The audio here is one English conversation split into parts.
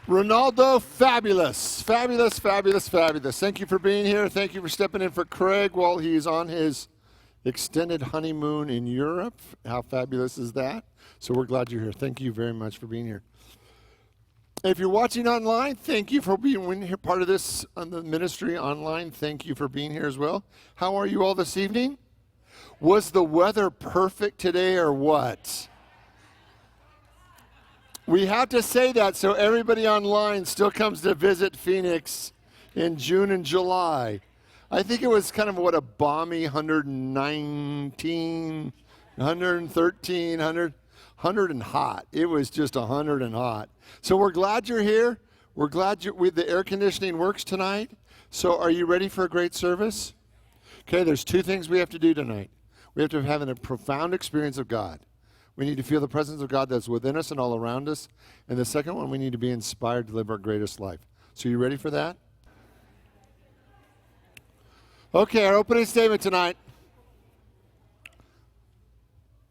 Ronaldo, fabulous. Fabulous, fabulous, fabulous. Thank you for being here. Thank you for stepping in for Craig while he's on his extended honeymoon in Europe. How fabulous is that? So we're glad you're here. Thank you very much for being here. If you're watching online, thank you for being here, part of this on the ministry online. Thank you for being here as well. How are you all this evening? Was the weather perfect today or what? We have to say that so everybody online still comes to visit Phoenix in June and July. I think it was kind of a balmy 119, 113, 100 and hot. It was just 100 and hot. So we're glad you're here. We're glad the air conditioning works tonight. So are you ready for a great service? Okay, there's two things we have to do tonight. We have to have a profound experience of God. We need to feel the presence of God that's within us and all around us. And the second one, we need to be inspired to live our greatest life. So you ready for that? Okay, our opening statement tonight.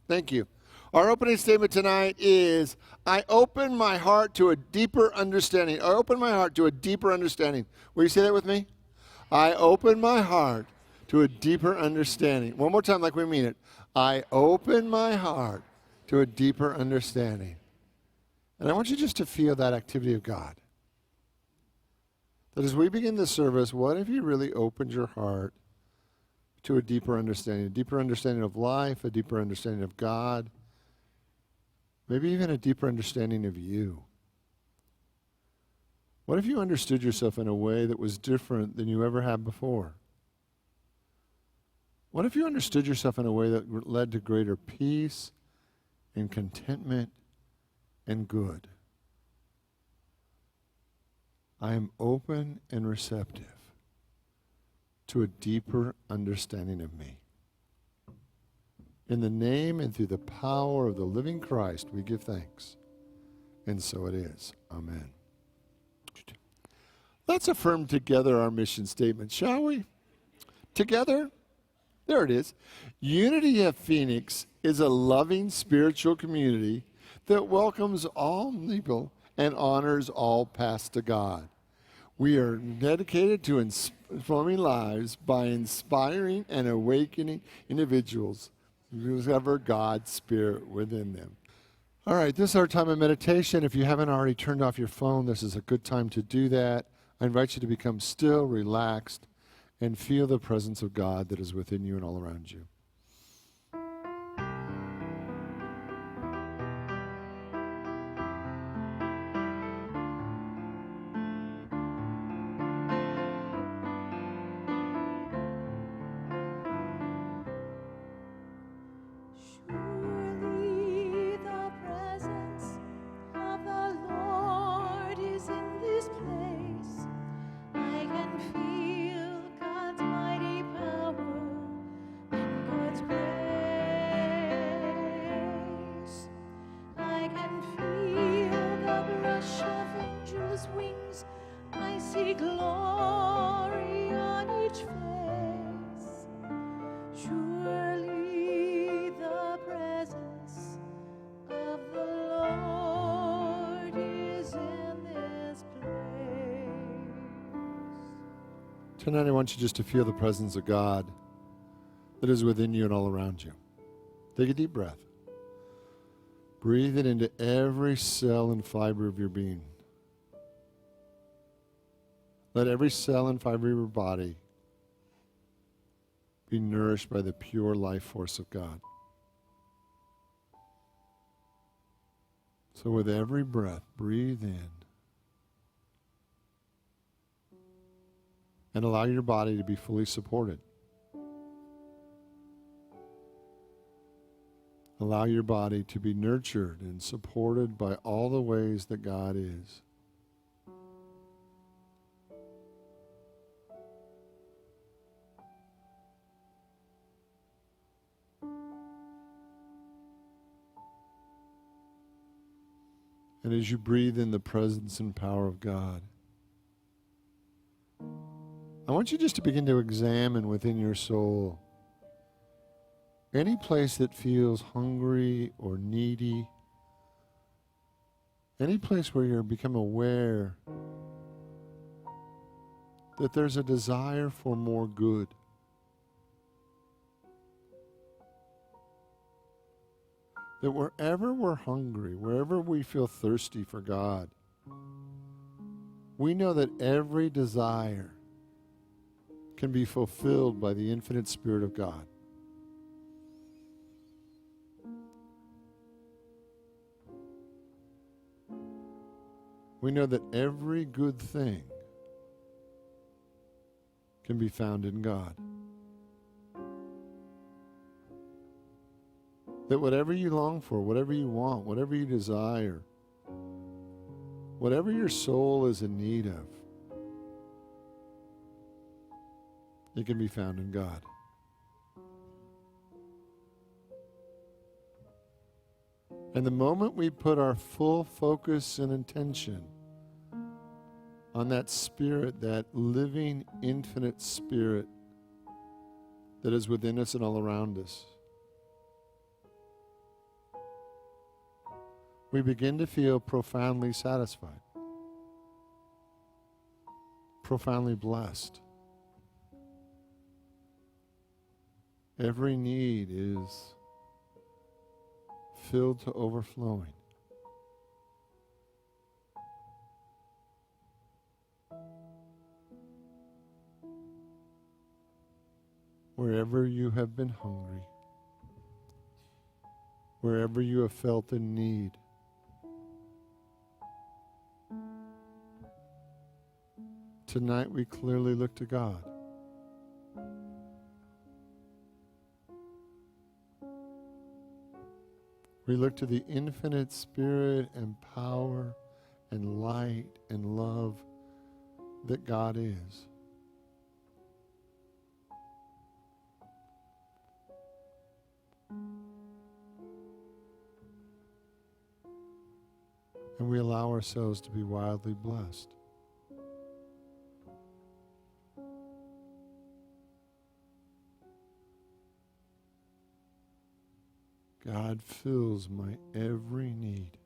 Thank you. Our opening statement tonight is, I open my heart to a deeper understanding. I open my heart to a deeper understanding. Will you say that with me? I open my heart to a deeper understanding. One more time like we mean it. I open my heart to a deeper understanding. And I want you just to feel that activity of God. That as we begin the service, what if you really opened your heart to a deeper understanding of life, a deeper understanding of God, maybe even a deeper understanding of you? What if you understood yourself in a way that was different than you ever have before? What if you understood yourself in a way that led to greater peace and contentment and good? I am open and receptive to a deeper understanding of me. In the name and through the power of the living Christ, we give thanks. And so it is. Amen. Let's affirm together our mission statement, shall we? Together? There it is. Unity of Phoenix is a loving spiritual community that welcomes all people and honors all paths to God. We are dedicated to transforming lives by inspiring and awakening individuals who discover God's Spirit within them. All right, this is our time of meditation. If you haven't already turned off your phone, this is a good time to do that. I invite you to become still, relaxed, and feel the presence of God that is within you and all around you. Surely the presence of the Lord is in this place. I can feel God's mighty power and God's grace. I can feel the brush of angels' wings. I see glory on each face. Surely the presence of the Lord is in this place. Tonight I want you just to feel the presence of God that is within you and all around you. Take a deep breath. Breathe it into every cell and fiber of your being. Let every cell and fiber of your body be nourished by the pure life force of God. So with every breath, breathe in and allow your body to be fully supported. Allow your body to be nurtured and supported by all the ways that God is. And as you breathe in the presence and power of God, I want you just to begin to examine within your soul any place that feels hungry or needy, Any place where you become aware that there's a desire for more good. That wherever we're hungry, wherever we feel thirsty for God, we know that every desire can be fulfilled by the infinite Spirit of God. We know that every good thing can be found in God. That whatever you long for, whatever you want, whatever you desire, whatever your soul is in need of, it can be found in God. And the moment we put our full focus and intention on that Spirit, that living, infinite Spirit that is within us and all around us, we begin to feel profoundly satisfied, profoundly blessed. Every need is filled to overflowing. Wherever you have been hungry, wherever you have felt in need, tonight we clearly look to God. We look to the infinite Spirit and power and light and love that God is. And we allow ourselves to be wildly blessed. God fills my every need.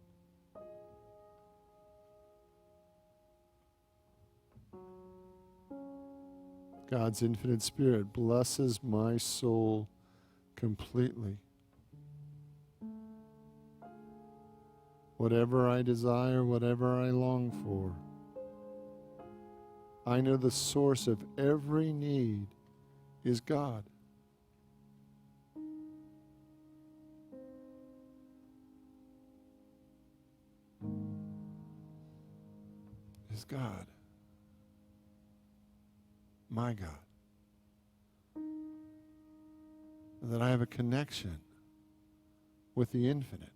God's infinite Spirit blesses my soul completely. Whatever I desire, whatever I long for, I know the source of every need is God. Is God. My God. And that I have a connection with the infinite.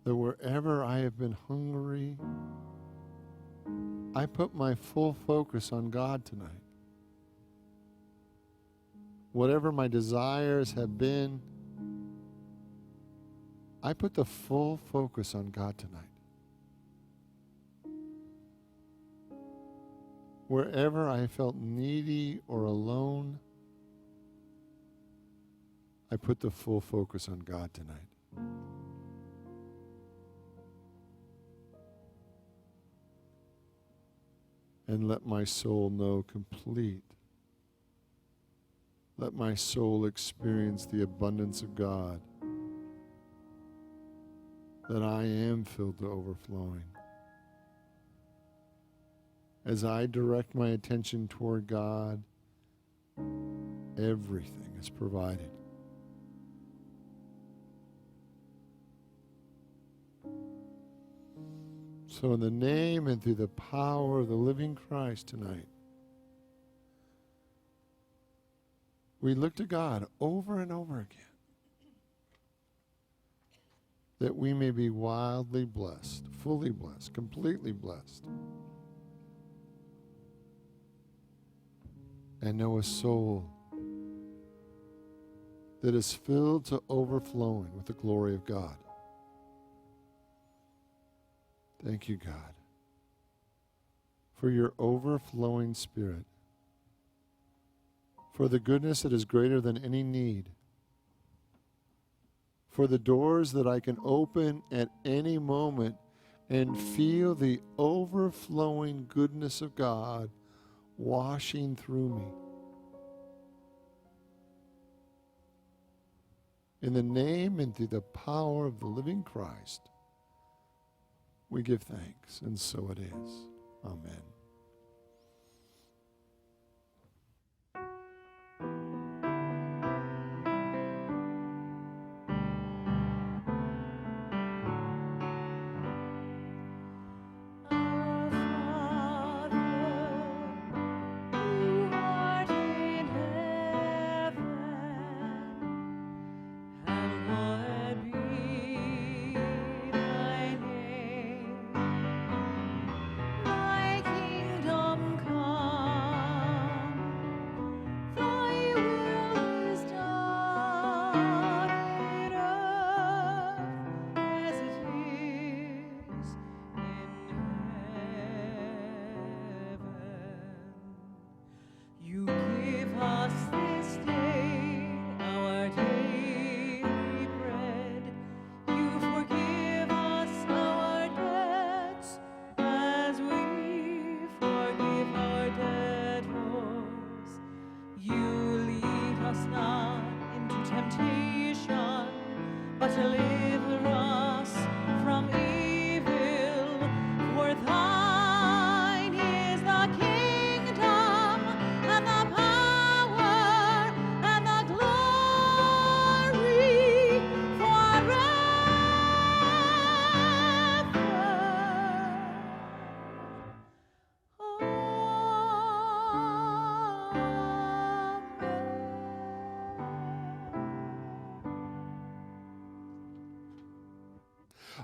That wherever I have been hungry, I put my full focus on God tonight. Whatever my desires have been, I put the full focus on God tonight. Wherever I felt needy or alone, I put the full focus on God tonight. And let my soul know complete. Let my soul experience the abundance of God. That I am filled to overflowing. As I direct my attention toward God, everything is provided. So in the name and through the power of the living Christ tonight, we look to God over and over again, that we may be wildly blessed, fully blessed, completely blessed, and know a soul that is filled to overflowing with the glory of God. Thank you, God, for your overflowing Spirit, for the goodness that is greater than any need, for the doors that I can open at any moment and feel the overflowing goodness of God washing through me. In the name and through the power of the living Christ, we give thanks, and so it is. Amen.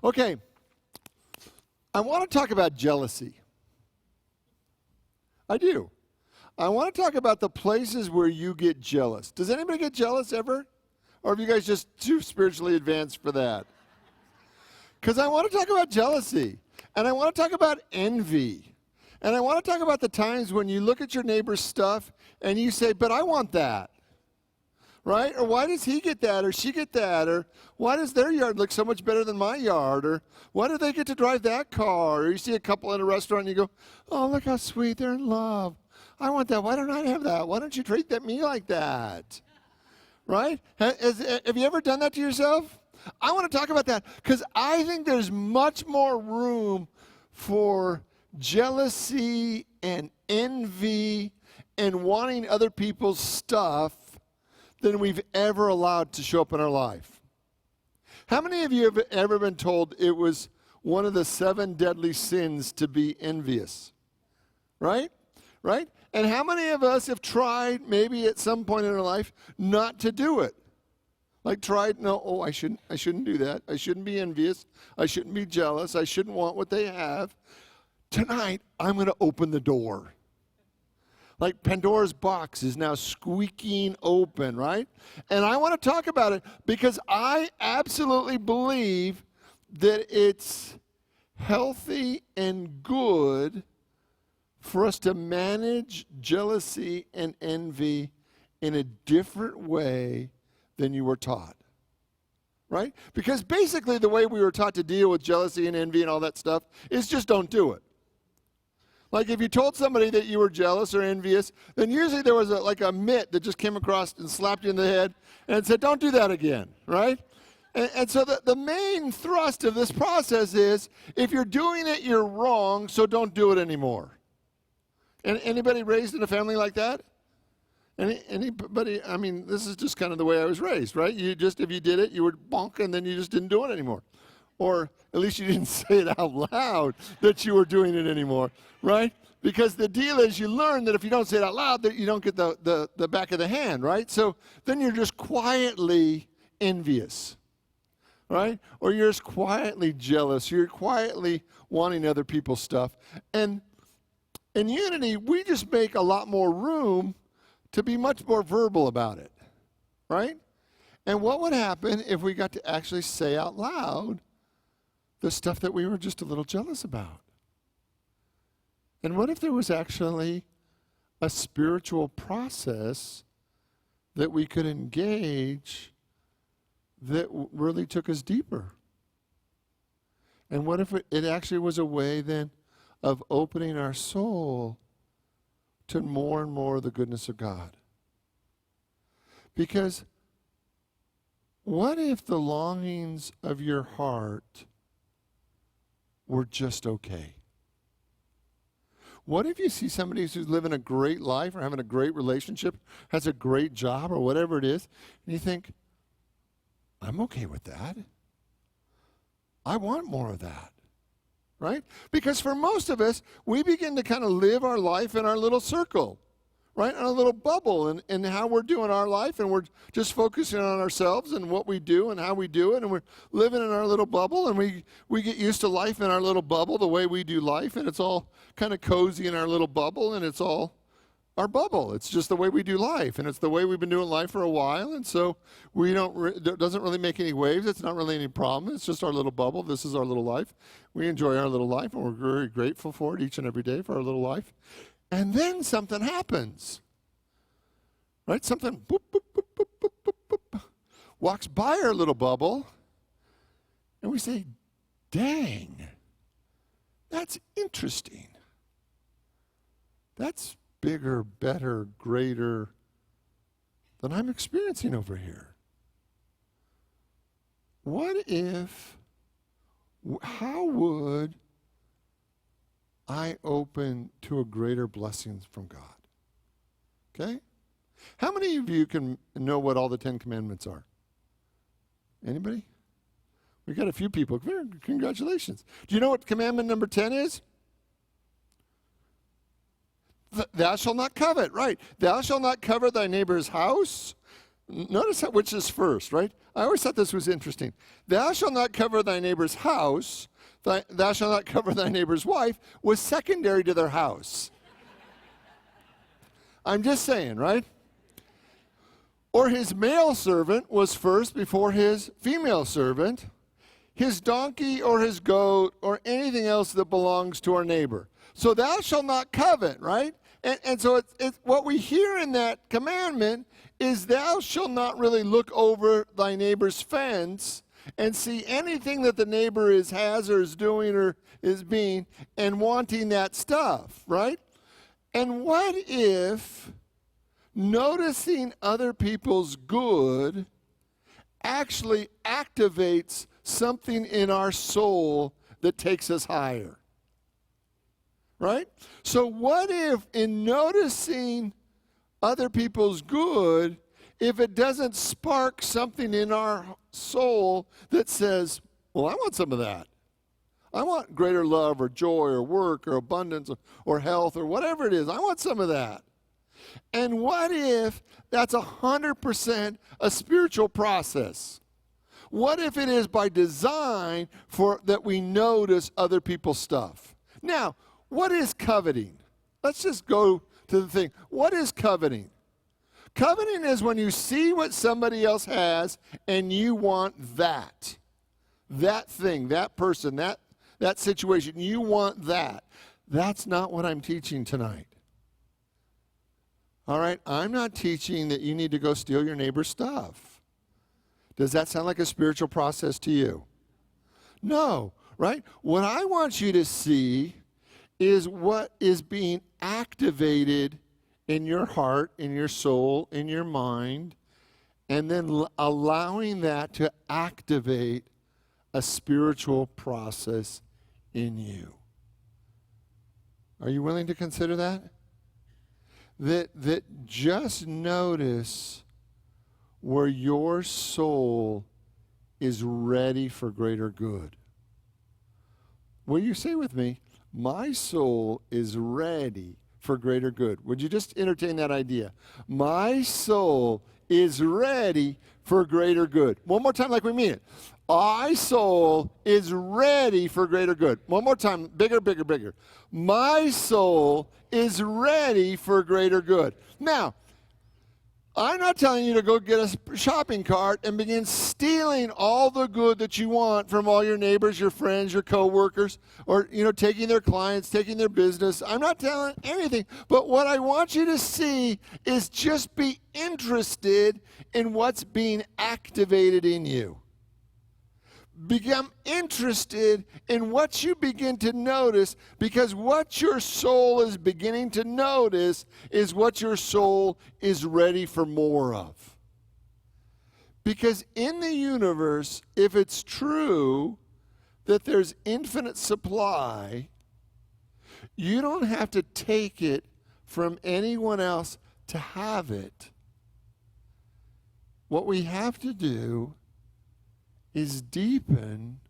Okay, I want to talk about jealousy. I do. I want to talk about the places where you get jealous. Does anybody get jealous ever? Or are you guys just too spiritually advanced for that? Because I want to talk about jealousy. And I want to talk about envy. And I want to talk about the times when you look at your neighbor's stuff and you say, but I want that. Right? Or why does he get that or she get that? Or why does their yard look so much better than my yard? Or why do they get to drive that car? Or you see a couple in a restaurant and you go, oh, look how sweet, they're in love. I want that. Why don't I have that? Why don't you treat me like that? Right? Have you ever done that to yourself? I want to talk about that because I think there's much more room for jealousy and envy and wanting other people's stuff than we've ever allowed to show up in our life. How many of you have ever been told it was one of the 7 deadly sins to be envious? Right? Right? And how many of us have tried, maybe at some point in our life, not to do it? Like tried, no, oh, I shouldn't do that. I shouldn't be envious. I shouldn't be jealous. I shouldn't want what they have. Tonight, I'm going to open the door. Like Pandora's box is now squeaking open, right? And I want to talk about it because I absolutely believe that it's healthy and good for us to manage jealousy and envy in a different way than you were taught, right? Because basically the way we were taught to deal with jealousy and envy and all that stuff is just don't do it. Like if you told somebody that you were jealous or envious, then usually there was a mitt that just came across and slapped you in the head and said, don't do that again, right? And so the main thrust of this process is, if you're doing it, you're wrong, so don't do it anymore. Anybody raised in a family like that? Anybody? I mean, this is just kind of the way I was raised, right? You just, if you did it, you would bonk and then you just didn't do it anymore. Or at least you didn't say it out loud that you were doing it anymore, right? Because the deal is you learn that if you don't say it out loud, that you don't get the back of the hand, right? So then you're just quietly envious, right? Or you're just quietly jealous. You're quietly wanting other people's stuff. And in unity, we just make a lot more room to be much more verbal about it, right? And what would happen if we got to actually say out loud the stuff that we were just a little jealous about? And what if there was actually a spiritual process that we could engage that really took us deeper? And what if it actually was a way then of opening our soul to more and more of the goodness of God? Because what if the longings of your heart were just okay? What if you see somebody who's living a great life or having a great relationship, has a great job or whatever it is, and you think, I'm okay with that. I want more of that, right? Because for most of us, we begin to kind of live our life in our little circle, right? In a little bubble and how we're doing our life, and we're just focusing on ourselves and what we do and how we do it, and we're living in our little bubble, and we get used to life in our little bubble the way we do life, and it's all kind of cozy in our little bubble, and it's all our bubble. It's just the way we do life, and it's the way we've been doing life for a while, and so it doesn't really make any waves. It's not really any problem. It's just our little bubble. This is our little life. We enjoy our little life, and we're very grateful for it each and every day for our little life. And then something happens, right? Something boop, boop, boop, boop, boop, boop, boop, boop, walks by our little bubble, and we say, dang, that's interesting. That's bigger, better, greater than I'm experiencing over here. How would I open to a greater blessing from God? Okay? How many of you can know what all the 10 Commandments are? Anybody? We got a few people. Congratulations. Do you know what commandment number 10 is? Thou shalt not covet, right? Thou shalt not covet thy neighbor's house. Notice which is first, right? I always thought this was interesting. Thou shalt not covet thy neighbor's house. Thou shalt not covet thy neighbor's wife was secondary to their house. I'm just saying, right? Or his male servant was first before his female servant. His donkey or his goat or anything else that belongs to our neighbor. So thou shalt not covet, right? And so it's what we hear in that commandment is thou shalt not really look over thy neighbor's fence and see anything that the neighbor has or is doing or is being and wanting that stuff, right? And what if noticing other people's good actually activates something in our soul that takes us higher? Right? So what if in noticing other people's good, if it doesn't spark something in our soul that says, well, I want some of that. I want greater love or joy or work or abundance or health or whatever it is. I want some of that. And what if that's 100% a spiritual process? What if it is by design for that we notice other people's stuff? Now, what is coveting? Let's just go to the thing. What is coveting? Coveting is when you see what somebody else has and you want that. That thing, that person, that situation. You want that. That's not what I'm teaching tonight. All right? I'm not teaching that you need to go steal your neighbor's stuff. Does that sound like a spiritual process to you? No, right? What I want you to see is what is being activated in your heart, in your soul, in your mind, and then allowing that to activate a spiritual process in you. Are you willing to consider that? That just notice where your soul is ready for greater good. Will you say with me, my soul is ready for greater good? Would you just entertain that idea? My soul is ready for greater good. One more time like we mean it. My soul is ready for greater good. One more time, bigger, bigger, bigger. My soul is ready for greater good. Now, I'm not telling you to go get a shopping cart and begin stealing all the good that you want from all your neighbors, your friends, your coworkers, or taking their clients, taking their business. I'm not telling anything. But what I want you to see is just be interested in what's being activated in you. Become interested in what you begin to notice, because what your soul is beginning to notice is what your soul is ready for more of. Because in the universe, if it's true that there's infinite supply, you don't have to take it from anyone else to have it. What we have to do is deepen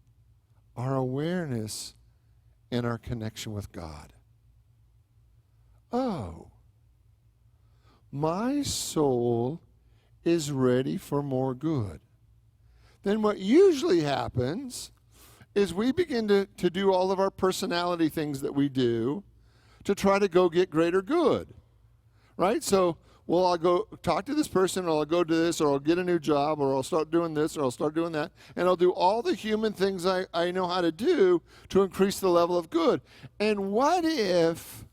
our awareness and our connection with God. Oh, my soul is ready for more good. Then what usually happens is we begin to do all of our personality things that we do to try to go get greater good, right? So, well, I'll go talk to this person, or I'll go do this, or I'll get a new job, or I'll start doing this, or I'll start doing that. And I'll do all the human things I know how to do to increase the level of good. And what if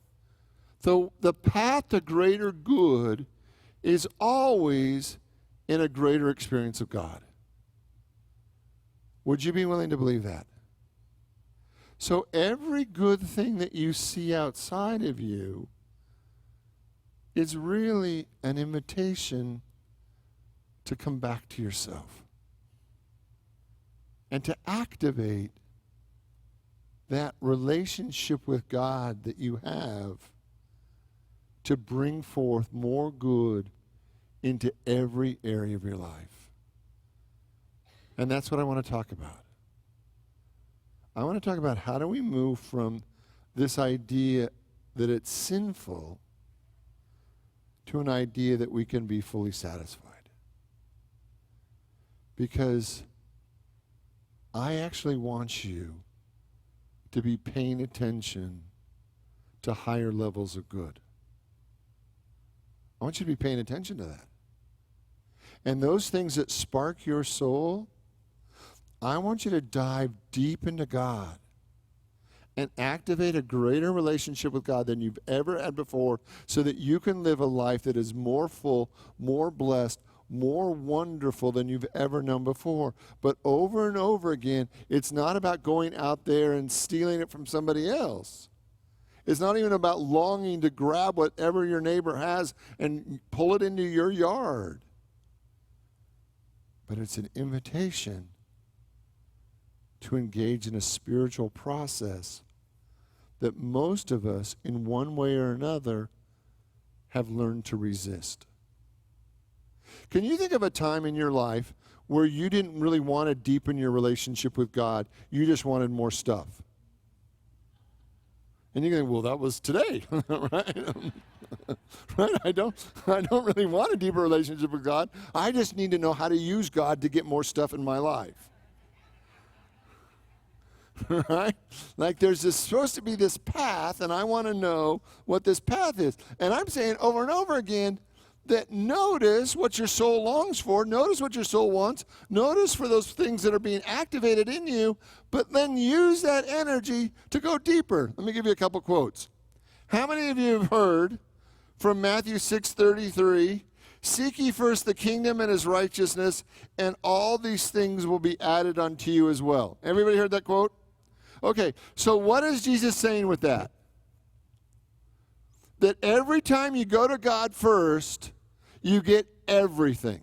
the path to greater good is always in a greater experience of God? Would you be willing to believe that? So every good thing that you see outside of you is really an invitation to come back to yourself and to activate that relationship with God that you have to bring forth more good into every area of your life. And that's what I want to talk about. I want to talk about how do we move from this idea that it's sinful to an idea that we can be fully satisfied. Because I actually want you to be paying attention to higher levels of good. I want you to be paying attention to that. And those things that spark your soul, I want you to dive deep into God and activate a greater relationship with God than you've ever had before, so that you can live a life that is more full, more blessed, more wonderful than you've ever known before. But over and over again, it's not about going out there and stealing it from somebody else. It's not even about longing to grab whatever your neighbor has and pull it into your yard. But it's an invitation to engage in a spiritual process that most of us, in one way or another, have learned to resist. Can you think of a time in your life where you didn't really want to deepen your relationship with God? You just wanted more stuff. And you think, well, that was today, right? Right? I don't really want a deeper relationship with God. I just need to know how to use God to get more stuff in my life. Right? Like there's supposed to be this path, and I want to know what this path is. And I'm saying over and over again that notice what your soul longs for, notice what your soul wants, notice for those things that are being activated in you, but then use that energy to go deeper. Let me give you a couple quotes. How many of you have heard from Matthew 6:33, "Seek ye first the kingdom and his righteousness, and all these things will be added unto you as well"? Everybody heard that quote? Okay, so what is Jesus saying with that? That every time you go to God first, you get everything.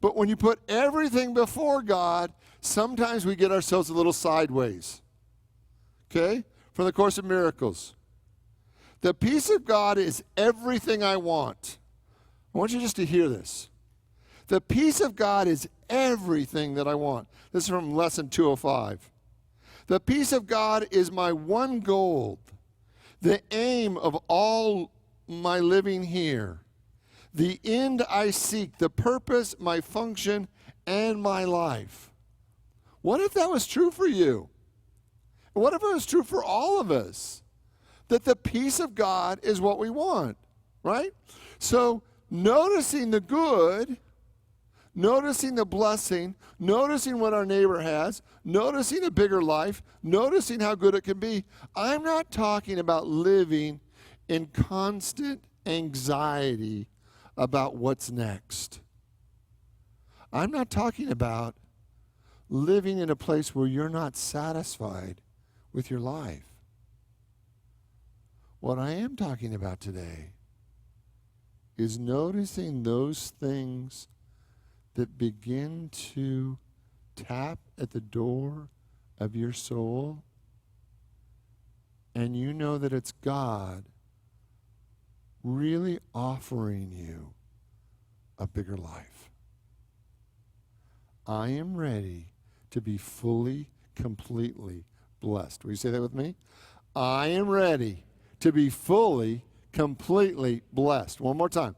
But when you put everything before God, sometimes we get ourselves a little sideways. Okay? From the Course of Miracles. The peace of God is everything I want. I want you just to hear this. The peace of God is everything that I want. This is from lesson 205. The peace of God is my one goal, the aim of all my living here, the end I seek, the purpose, my function, and my life. What if that was true for you? What if it was true for all of us? That the peace of God is what we want, right? So noticing the good, noticing the blessing, noticing what our neighbor has, noticing a bigger life, noticing how good it can be. I'm not talking about living in constant anxiety about what's next. I'm not talking about living in a place where you're not satisfied with your life. What I am talking about today is noticing those things that begin to tap at the door of your soul, and you know that it's God really offering you a bigger life. I am ready to be fully, completely blessed. Will you say that with me? I am ready to be fully, completely blessed. One more time.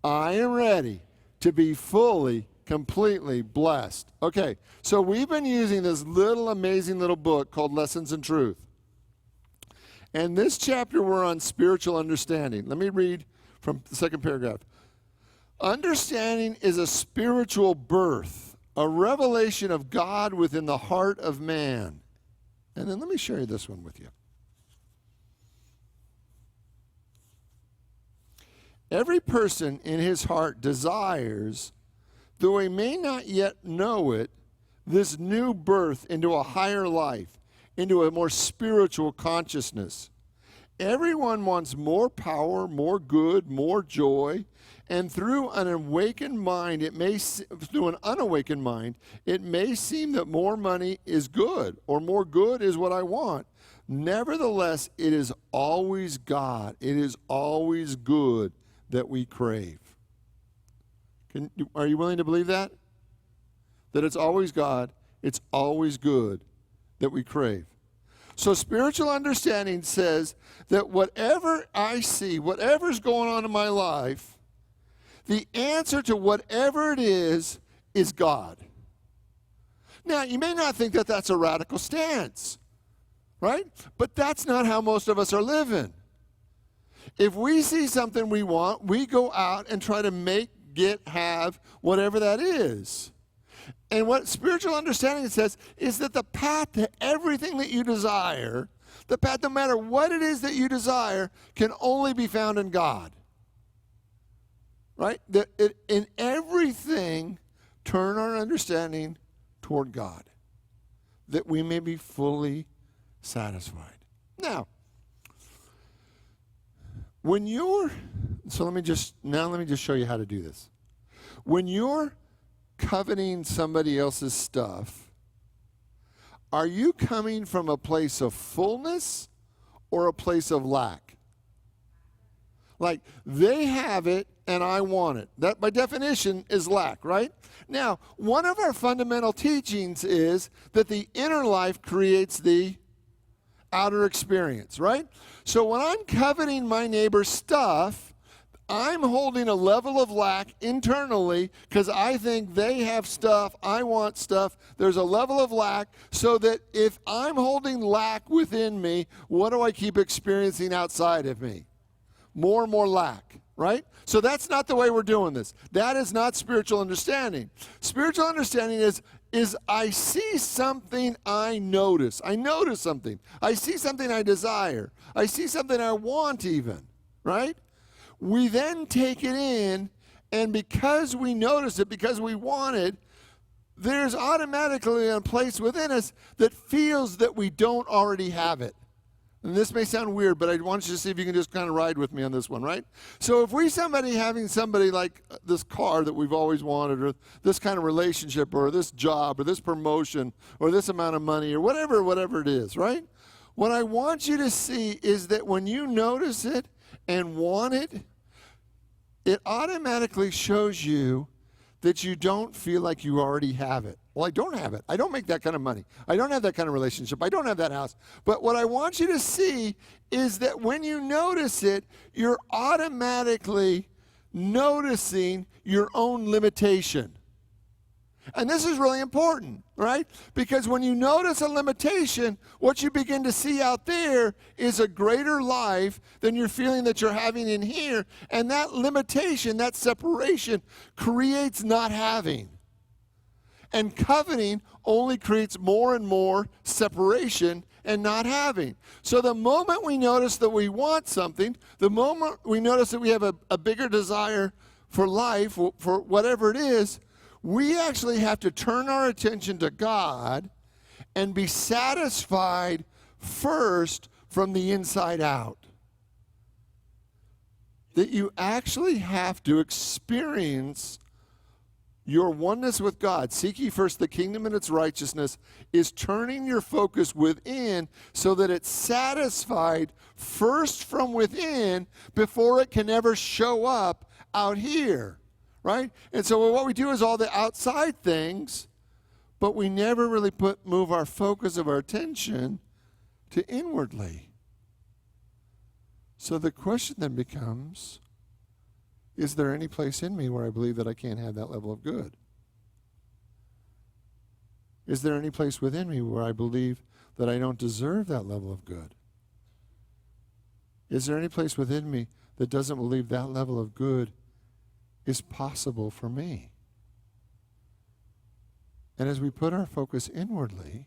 I am ready to be fully, completely blessed. Okay, so we've been using this little amazing little book called Lessons in Truth. And this chapter we're on spiritual understanding. Let me read from the second paragraph. Understanding is a spiritual birth, a revelation of God within the heart of man. And then let me share this one with you. Every person in his heart desires, though he may not yet know it, this new birth into a higher life, into a more spiritual consciousness. Everyone wants more power, more good, more joy, and through an unawakened mind, it may seem that more money is good, or more good is what I want. Nevertheless, it is always God. It is always good that we crave. Are you willing to believe that? That it's always God, it's always good that we crave. So spiritual understanding says that whatever I see, whatever's going on in my life, the answer to whatever it is God. Now, you may not think that that's a radical stance, right? But that's not how most of us are living. If we see something we want, we go out and try to make, get, have, whatever that is. And what spiritual understanding says is that the path to everything that you desire, the path no matter what it is that you desire, can only be found in God. Right? In everything, turn our understanding toward God, that we may be fully satisfied. Now, let me just show you how to do this. When you're coveting somebody else's stuff, are you coming from a place of fullness or a place of lack? Like, they have it and I want it. That, by definition, is lack, right? Now, one of our fundamental teachings is that the inner life creates the outer experience, right? So when I'm coveting my neighbor's stuff, I'm holding a level of lack internally because I think they have stuff, I want stuff. There's a level of lack so that if I'm holding lack within me, what do I keep experiencing outside of me? More and more lack, right? So that's not the way we're doing this. That is not spiritual understanding. Spiritual understanding is I see something I notice. I notice something. I see something I desire. I see something I want even, right? We then take it in, and because we notice it, because we want it, there's automatically a place within us that feels that we don't already have it. And this may sound weird, but I want you to see if you can just kind of ride with me on this one, right? So if we having somebody like this car that we've always wanted, or this kind of relationship, or this job, or this promotion, or this amount of money, or whatever it is, right? What I want you to see is that when you notice it and want it, it automatically shows you that you don't feel like you already have it. Well, I don't have it. I don't make that kind of money. I don't have that kind of relationship. I don't have that house. But what I want you to see is that when you notice it, you're automatically noticing your own limitation. And this is really important, right? Because when you notice a limitation, what you begin to see out there is a greater life than you're feeling that you're having in here. And that limitation, that separation, creates not having. And coveting only creates more and more separation and not having. So the moment we notice that we want something, the moment we notice that we have a bigger desire for life, for whatever it is, we actually have to turn our attention to God and be satisfied first from the inside out. That you actually have to experience your oneness with God. Seek ye first the kingdom and its righteousness is turning your focus within so that it's satisfied first from within before it can ever show up out here. Right? And so what we do is all the outside things, but we never really move our focus of our attention to inwardly. So the question then becomes, is there any place in me where I believe that I can't have that level of good? Is there any place within me where I believe that I don't deserve that level of good? Is there any place within me that doesn't believe that level of good is possible for me? And as we put our focus inwardly,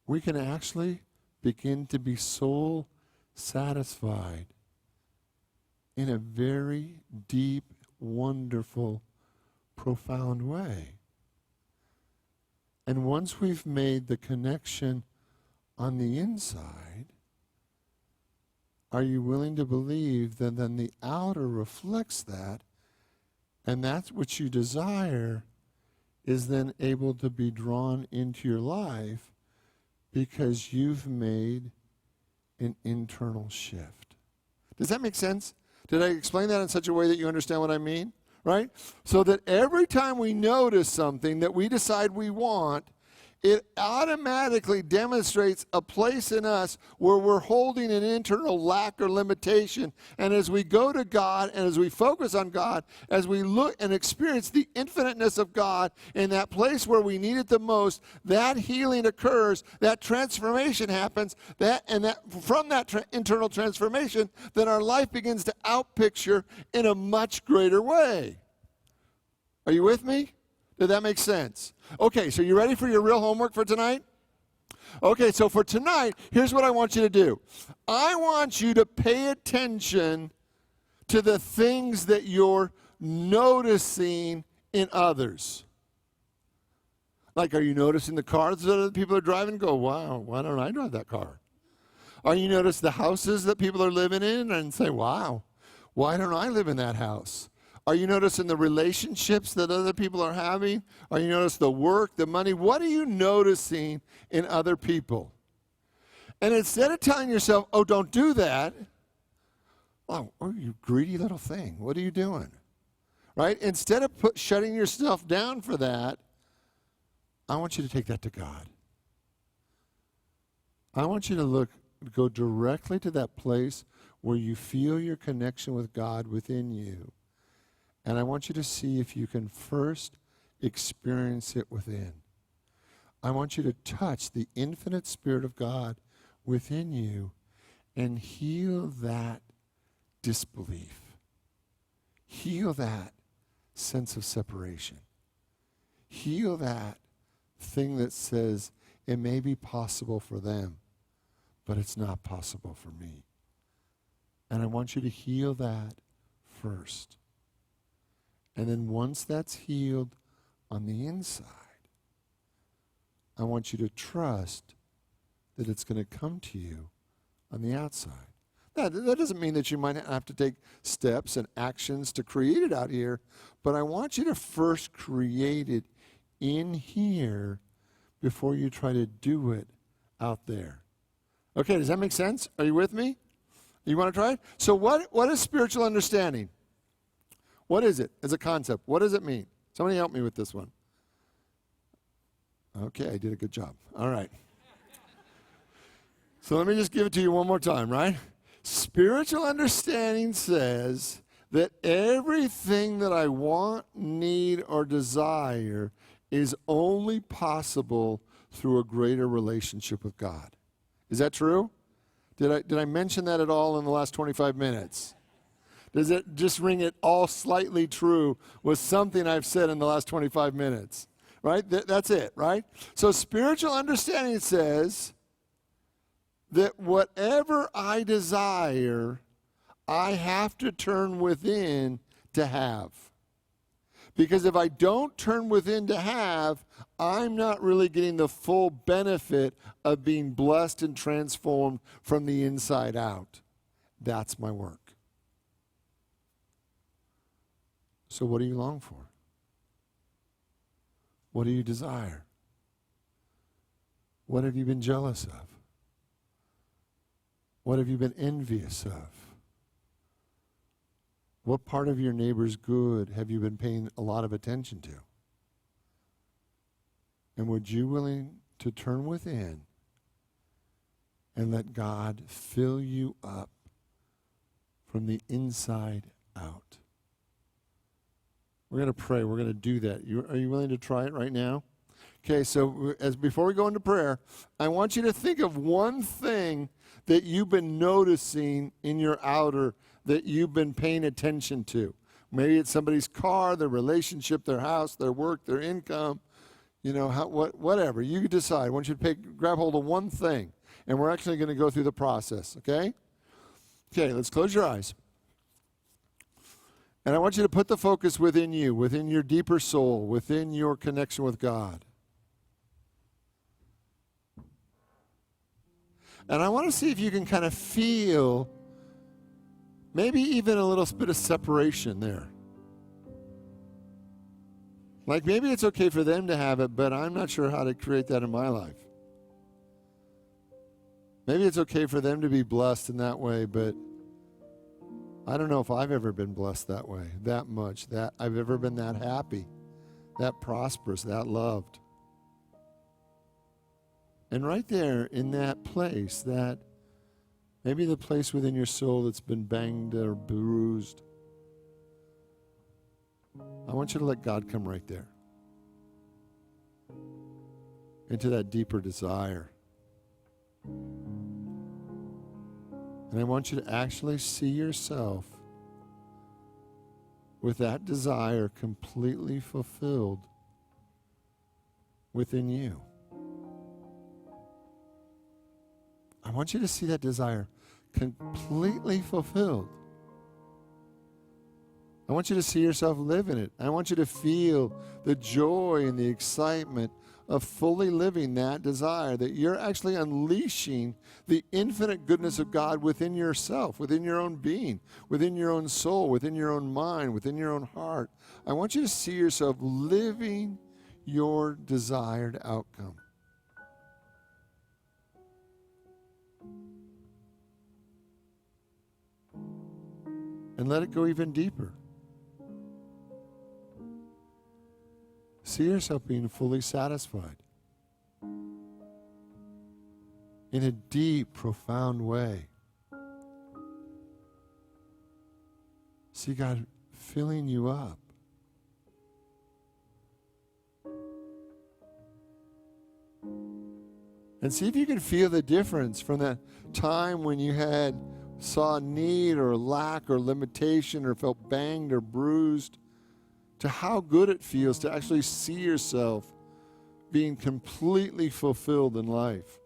we can actually begin to be soul satisfied in a very deep, wonderful, profound way. And once we've made the connection on the inside, are you willing to believe that then the outer reflects that, and that's what you desire is then able to be drawn into your life because you've made an internal shift? Does that make sense? Did I explain that in such a way that you understand what I mean? Right? So that every time we notice something that we decide we want, it automatically demonstrates a place in us where we're holding an internal lack or limitation. And as we go to God and as we focus on God, as we look and experience the infiniteness of God in that place where we need it the most, that healing occurs, that transformation happens, from that internal transformation, then our life begins to outpicture in a much greater way. Are you with me? Did that make sense? Okay, so you ready for your real homework for tonight? Okay, so for tonight, here's what I want you to do. I want you to pay attention to the things that you're noticing in others. Like, are you noticing the cars that other people are driving? Go, wow, why don't I drive that car? Are you noticing the houses that people are living in and say, wow, why don't I live in that house? Are you noticing the relationships that other people are having? Are you noticing the work, the money? What are you noticing in other people? And instead of telling yourself, oh, don't do that, oh, you greedy little thing, what are you doing? Right? Instead of shutting yourself down for that, I want you to take that to God. I want you to go directly to that place where you feel your connection with God within you. And I want you to see if you can first experience it within. I want you to touch the infinite Spirit of God within you and heal that disbelief. Heal that sense of separation. Heal that thing that says it may be possible for them, but it's not possible for me. And I want you to heal that first. And then once that's healed on the inside, I want you to trust that it's going to come to you on the outside. Now, that doesn't mean that you might have to take steps and actions to create it out here, but I want you to first create it in here before you try to do it out there. Okay, does that make sense? Are you with me? You want to try it? So what is spiritual understanding? What is it as a concept? What does it mean? Somebody help me with this one. Okay, I did a good job. All right. So let me just give it to you one more time, right? Spiritual understanding says that everything that I want, need, or desire is only possible through a greater relationship with God. Is that true? Did I mention that at all in the last 25 minutes? Does it just ring it all slightly true with something I've said in the last 25 minutes? Right? That's it, right? So spiritual understanding says that whatever I desire, I have to turn within to have. Because if I don't turn within to have, I'm not really getting the full benefit of being blessed and transformed from the inside out. That's my work. So what do you long for? What do you desire? What have you been jealous of? What have you been envious of? What part of your neighbor's good have you been paying a lot of attention to? And would you willing to turn within and let God fill you up from the inside out? We're going to pray. We're going to do that. Are you willing to try it right now? Okay, so before we go into prayer, I want you to think of one thing that you've been noticing in your outer that you've been paying attention to. Maybe it's somebody's car, their relationship, their house, their work, their income, whatever. You decide. I want you to grab hold of one thing, and we're actually going to go through the process, okay? Okay, let's close your eyes. And I want you to put the focus within you, within your deeper soul, within your connection with God. And I want to see if you can kind of feel maybe even a little bit of separation there. Like maybe it's okay for them to have it, but I'm not sure how to create that in my life. Maybe it's okay for them to be blessed in that way, but I don't know if I've ever been blessed that way, that much, that I've ever been that happy, that prosperous, that loved. And right there in that place, that maybe the place within your soul that's been banged or bruised, I want you to let God come right there into that deeper desire. And I want you to actually see yourself with that desire completely fulfilled within you. I want you to see that desire completely fulfilled. I want you to see yourself live in it. I want you to feel the joy and the excitement of fully living that desire, that you're actually unleashing the infinite goodness of God within yourself, within your own being, within your own soul, within your own mind, within your own heart. I want you to see yourself living your desired outcome. And let it go even deeper. See yourself being fully satisfied in a deep, profound way. See God filling you up. And see if you can feel the difference from that time when you saw need or lack or limitation or felt banged or bruised, to how good it feels to actually see yourself being completely fulfilled in life.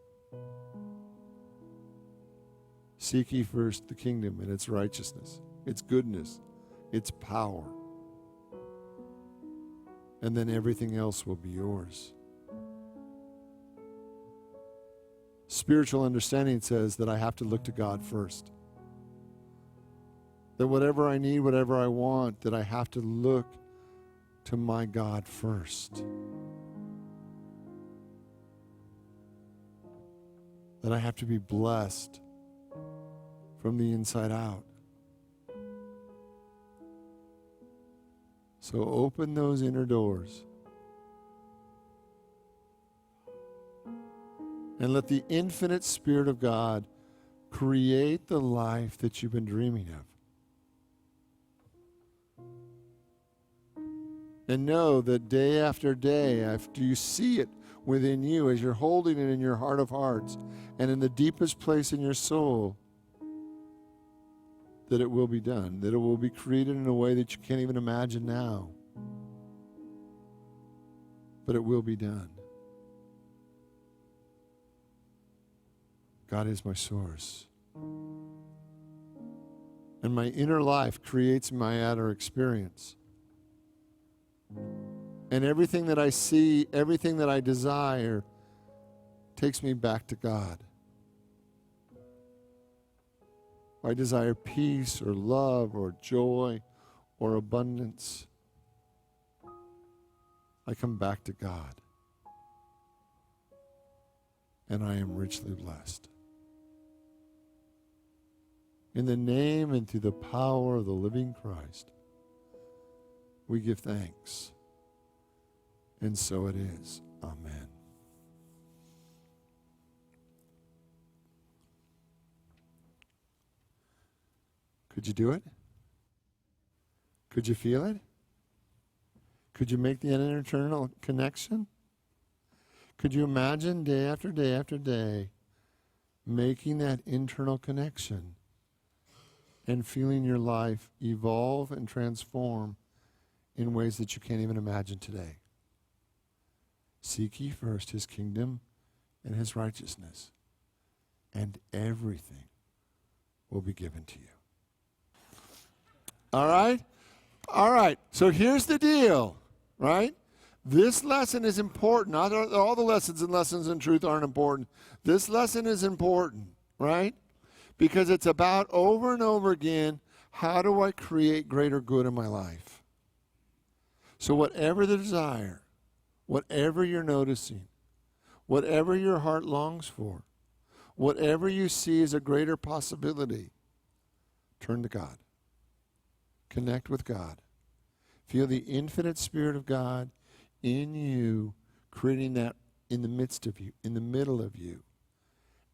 Seek ye first the kingdom and its righteousness, its goodness, its power. And then everything else will be yours. Spiritual understanding says that I have to look to God first. That whatever I need, whatever I want, that I have to look to my God first. That I have to be blessed from the inside out. So open those inner doors and let the infinite Spirit of God create the life that you've been dreaming of. And know that day after day, after you see it within you, as you're holding it in your heart of hearts and in the deepest place in your soul, that it will be done, that it will be created in a way that you can't even imagine now. But it will be done. God is my source. And my inner life creates my outer experience. And everything that I see, everything that I desire, takes me back to God. I desire peace or love or joy or abundance. I come back to God. And I am richly blessed. In the name and through the power of the living Christ, we give thanks. And so it is. Amen. Could you do it? Could you feel it? Could you make the internal connection? Could you imagine day after day after day making that internal connection and feeling your life evolve and transform in ways that you can't even imagine today? Seek ye first his kingdom and his righteousness, and everything will be given to you. All right? All right. So here's the deal, right? This lesson is important. Not all the lessons in truth aren't important. This lesson is important, right? Because it's about over and over again, how do I create greater good in my life? So whatever the desire, whatever you're noticing, whatever your heart longs for, whatever you see as a greater possibility, turn to God. Connect with God. Feel the infinite Spirit of God in you, creating that in the midst of you, in the middle of you.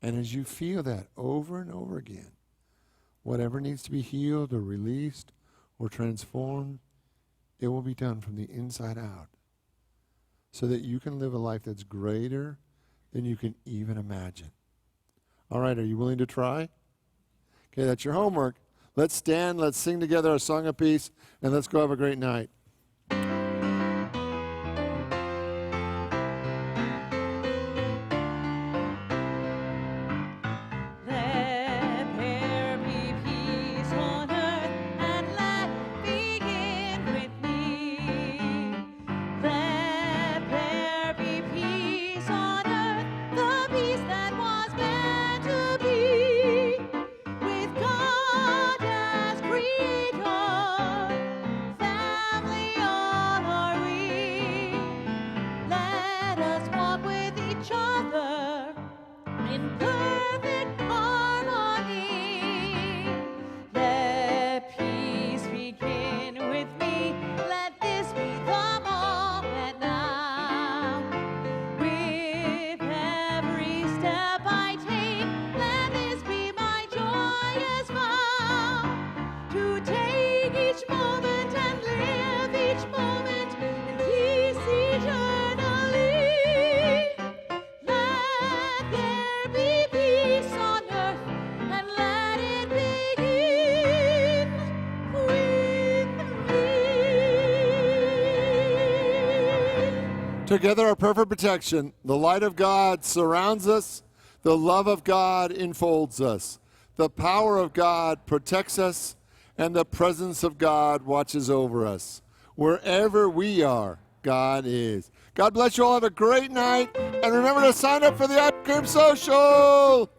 And as you feel that over and over again, whatever needs to be healed or released or transformed, it will be done from the inside out, so that you can live a life that's greater than you can even imagine. All right, are you willing to try? Okay, that's your homework. Let's stand, let's sing together our song of peace, and let's go have a great night. Let there be peace on earth, and let begin with me. Let there be peace on earth, the peace that was meant to be. With God as creator, family all are we. Let us walk with each other in perfect harmony. Let peace begin with me. Let this be the moment now. With every step I take, let this be my joyous vow. To take each moment and live each moment in peace eternally. Let there be peace on earth, and let it begin with me. Together, our perfect protection. The light of God surrounds us. The love of God enfolds us. The power of God protects us. And the presence of God watches over us. Wherever we are, God is. God bless you all. Have a great night. And remember to sign up for the Ice Cream Social.